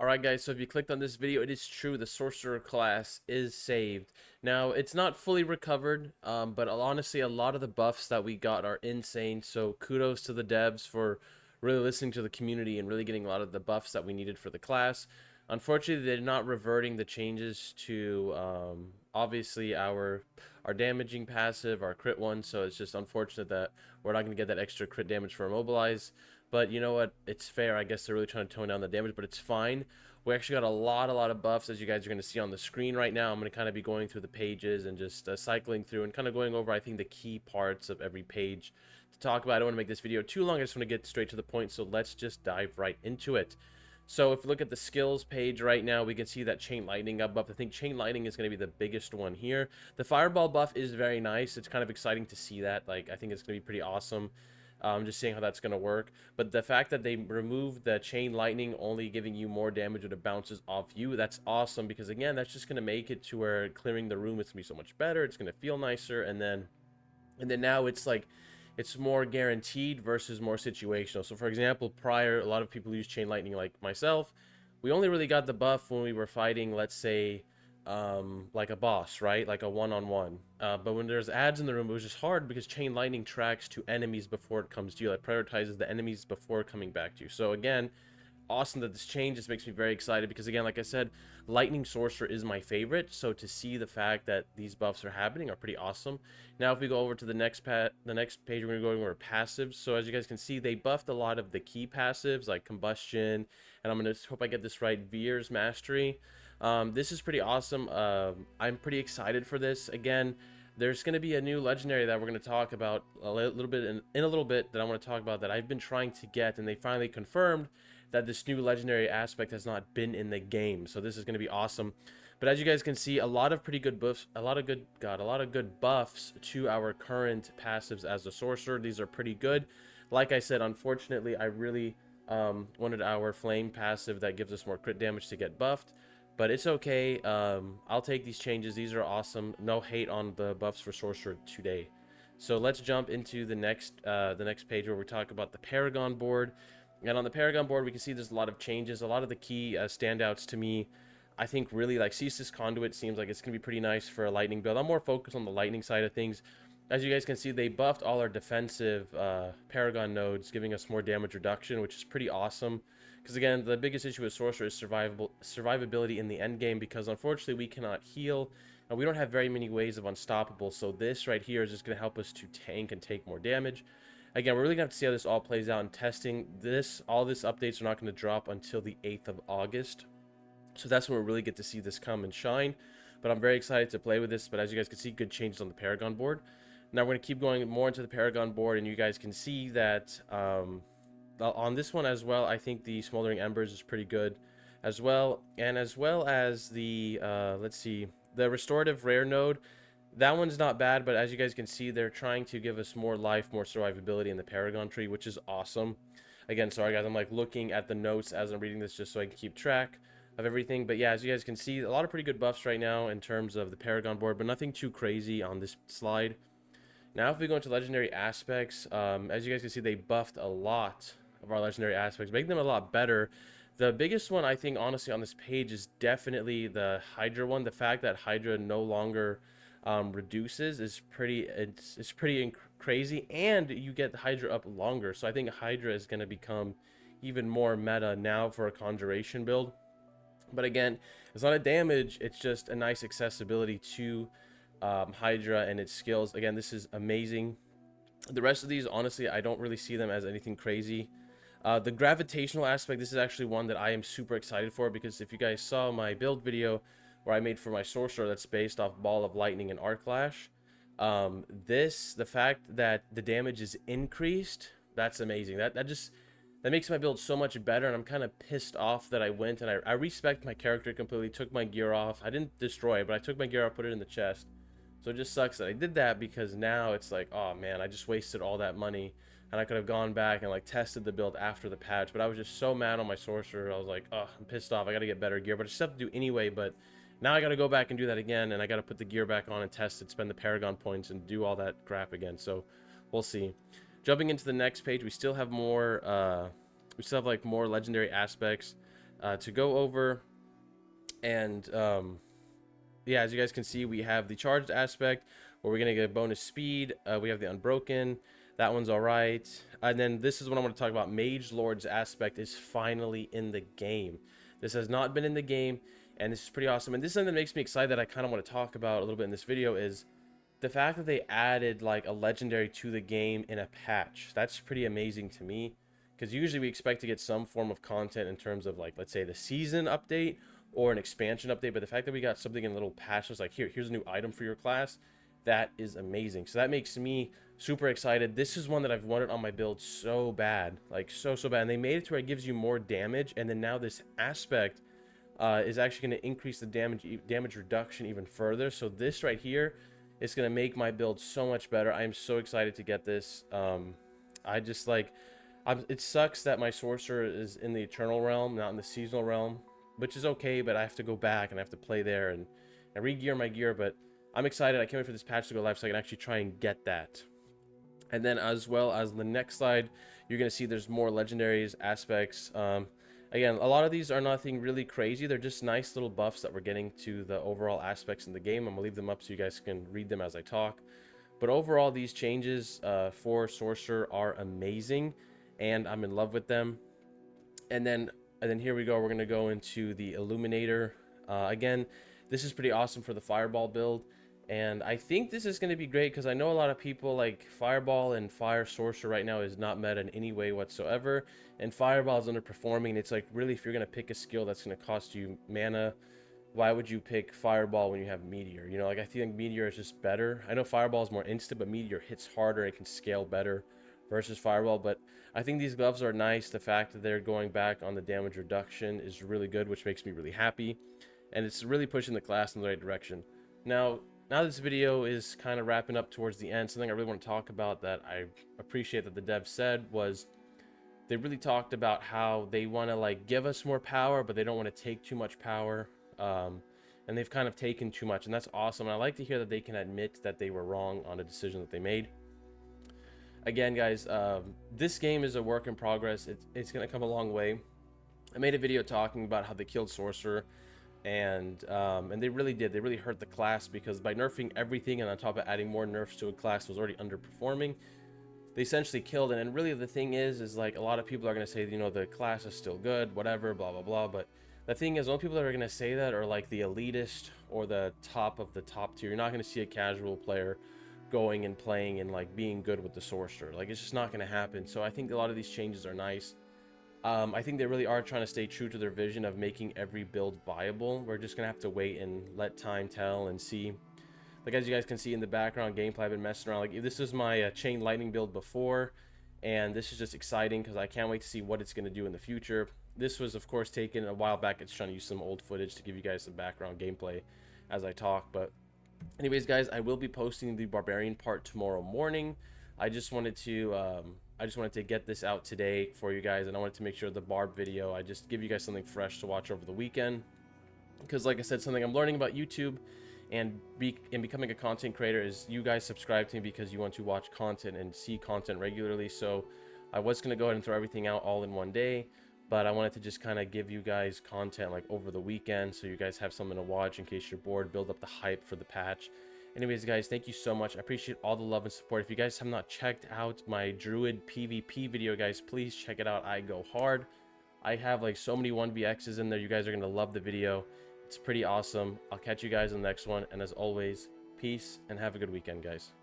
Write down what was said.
Alright guys, so if you clicked on this video, it is true, the Sorcerer class is saved. Now, it's not fully recovered, but honestly, a lot of the buffs that we got are insane, so kudos to the devs for really listening to the community and really getting a lot of the buffs that we needed for the class. Unfortunately, they're not reverting the changes to, obviously, our damaging passive, our crit one, so it's just unfortunate that we're not going to get that extra crit damage for Immobilize. But you know what? It's fair. I guess they're really trying to tone down the damage, but it's fine. We actually got a lot of buffs, as you guys are going to see on the screen right now. I'm going to kind of be going through the pages and just cycling through and kind of going over, I think, the key parts of every page to talk about. I don't want to make this video too long. I just want to get straight to the point, so let's just dive right into it. So if we look at the skills page right now, we can see that Chain Lightning got buffed. I think Chain Lightning is going to be the biggest one here. The Fireball buff is very nice. It's kind of exciting to see that. Like, I think it's going to be pretty awesome. Just seeing how that's going to work. But the fact that they removed the Chain Lightning only giving you more damage when it bounces off you, that's awesome. Because, again, that's just going to make it to where clearing the room is going to be so much better. It's going to feel nicer. And then now it's like it's more guaranteed versus more situational. So for example, prior, a lot of people use Chain Lightning like myself. We only really got the buff when we were fighting, let's say, like a boss, right? Like a one-on-one. But when there's ads in the room, it was just hard because Chain Lightning tracks to enemies before it comes to you. Like prioritizes the enemies before coming back to you. So again, awesome that this change. This makes me very excited because, again, like I said, Lightning Sorcerer is my favorite. So to see the fact that these buffs are happening are pretty awesome. Now, if we go over to the next page, we're going to go over passives. So as you guys can see, they buffed a lot of the key passives like Combustion, and I'm going to hope I get this right, Veer's Mastery. This is pretty awesome. I'm pretty excited for this. Again, there's going to be a new legendary that we're going to talk about a little bit in a little bit that I want to talk about that I've been trying to get, and they finally confirmed that this new legendary aspect has not been in the game. So this is going to be awesome. But as you guys can see, a lot of pretty good buffs, a lot of good buffs to our current passives as a sorcerer. These are pretty good. Like I said, unfortunately, I really wanted our flame passive that gives us more crit damage to get buffed. But it's okay. I'll take these changes. These are awesome. No hate on the buffs for sorcerer today. So let's jump into the next page where we talk about the Paragon board. And on the Paragon board, we can see there's a lot of changes. A lot of the key standouts to me, I think, really, like Ceaseless Conduit seems like it's going to be pretty nice for a lightning build. I'm more focused on the lightning side of things. As you guys can see, they buffed all our defensive Paragon nodes, giving us more damage reduction, which is pretty awesome. Because, again, the biggest issue with Sorcerer is survivability in the end game, because, unfortunately, we cannot heal, and we don't have very many ways of unstoppable. So this right here is just going to help us to tank and take more damage. Again, we're really going to have to see how this all plays out in testing. All this updates are not going to drop until the 8th of August. So that's when we really get to see this come and shine. But I'm very excited to play with this. But as you guys can see, good changes on the Paragon board. Now we're going to keep going more into the Paragon board. And you guys can see that on this one as well, I think the Smoldering Embers is pretty good as well. And as well as the, let's see, the Restorative Rare node. That one's not bad, but as you guys can see, they're trying to give us more life, more survivability in the Paragon tree, which is awesome. Again, sorry guys, I'm like looking at the notes as I'm reading this just so I can keep track of everything. But yeah, as you guys can see, a lot of pretty good buffs right now in terms of the Paragon board, but nothing too crazy on this slide. Now if we go into legendary aspects, as you guys can see, they buffed a lot of our legendary aspects, making them a lot better. The biggest one, I think, honestly, on this page is definitely the Hydra one. The fact that Hydra no longer reduces is pretty crazy, and you get Hydra up longer. So I think Hydra is going to become even more meta now for a conjuration build. But again, it's not a damage, it's just a nice accessibility to Hydra and its skills. Again, this is amazing. The rest of these, honestly, I don't really see them as anything crazy. The gravitational aspect, this is actually one that I am super excited for, because if you guys saw my build video where I made for my sorcerer that's based off Ball of Lightning and Arc Lash, the fact that the damage is increased, that's amazing. That makes my build so much better, and I'm kind of pissed off that I went and I respect my character completely, took my gear off. I didn't destroy it, but I took my gear off, put it in the chest. So it just sucks that I did that, because now it's like, oh man, I just wasted all that money. And I could have gone back and like tested the build after the patch, but I was just so mad on my sorcerer. I was like, oh, I'm pissed off. I got to get better gear, but I just have to do anyway. But now I got to go back and do that again, and I got to put the gear back on and test it, spend the Paragon points, and do all that crap again. So we'll see. Jumping into the next page, we still have more. We still have like more legendary aspects. to go over. And yeah, as you guys can see, we have the charged aspect where we're gonna get a bonus speed. We have the unbroken. That one's all right. And then this is what I want to talk about. Mage Lord's aspect is finally in the game. This has not been in the game, and this is pretty awesome. And this is something that makes me excited that I kind of want to talk about a little bit in this video is the fact that they added like a legendary to the game in a patch. That's pretty amazing to me, because usually we expect to get some form of content in terms of, like, let's say the season update or an expansion update, but the fact that we got something in a little patch was like, here's a new item for your class, that is amazing. So that makes me super excited. This is one that I've wanted on my build so bad, like so bad, and they made it to where it gives you more damage, and then now this aspect is actually going to increase the damage reduction even further. So this right here is going to make my build so much better. I am so excited to get this. I just like, it sucks that my sorcerer is in the eternal realm, not in the seasonal realm, which is okay, but I have to go back and I have to play there and re-gear my gear. But I'm excited. I can't wait for this patch to go live so I can actually try and get that. And then as well as the next slide, you're going to see there's more legendaries aspects. Again, a lot of these are nothing really crazy. They're just nice little buffs that we're getting to the overall aspects in the game. I'm going to leave them up so you guys can read them as I talk. But overall, these changes for Sorcerer are amazing, and I'm in love with them. And then here we go. We're going to go into the Illuminator. Again, this is pretty awesome for the Fireball build. And I think this is going to be great because I know a lot of people like Fireball and Fire Sorcerer right now is not meta in any way whatsoever. And Fireball is underperforming. It's like, really, if you're going to pick a skill that's going to cost you mana, why would you pick Fireball when you have Meteor? You know, like, I think Meteor is just better. I know Fireball is more instant, but Meteor hits harder and can scale better versus Fireball. But I think these gloves are nice. The fact that they're going back on the damage reduction is really good, which makes me really happy. And it's really pushing the class in the right direction. Now this video is kind of wrapping up towards the end. Something I really want to talk about that I appreciate that the devs said was they really talked about how they want to, like, give us more power, but they don't want to take too much power. And they've kind of taken too much, and that's awesome. And I like to hear that they can admit that they were wrong on a decision that they made. Again, guys, this game is a work in progress. It's going to come a long way. I made a video talking about how they killed Sorcerer, and they really did. They really hurt the class, because by nerfing everything and on top of adding more nerfs to a class that was already underperforming, they essentially killed it. And really the thing is like, a lot of people are going to say, you know, the class is still good, whatever, blah blah blah. But the thing is, only people that are going to say that are like the elitist or the top of the top tier. You're not going to see a casual player going and playing and like being good with the sorcerer. Like, it's just not going to happen. So I think a lot of these changes are nice. I think they really are trying to stay true to their vision of making every build viable. We're just going to have to wait and let time tell and see. Like, as you guys can see in the background gameplay, I've been messing around. Like, this is my chain lightning build before, and this is just exciting because I can't wait to see what it's going to do in the future. This was, of course, taken a while back. It's trying to use some old footage to give you guys some background gameplay as I talk. But anyways, guys, I will be posting the barbarian part tomorrow morning. I just wanted to get this out today for you guys, and I wanted to make sure the barb video, I just give you guys something fresh to watch over the weekend, because like I said, something I'm learning about YouTube and becoming a content creator is you guys subscribe to me because you want to watch content and see content regularly. So I was going to go ahead and throw everything out all in one day, but I wanted to just kind of give you guys content like over the weekend so you guys have something to watch in case you're bored, build up the hype for the patch. Anyways, guys, thank you so much. I appreciate all the love and support. If you guys have not checked out my Druid PvP video, guys, please check it out. I go hard. I have like so many 1vx's in there. You guys are going to love the video. It's pretty awesome. I'll catch you guys in the next one. And as always, peace and have a good weekend, guys.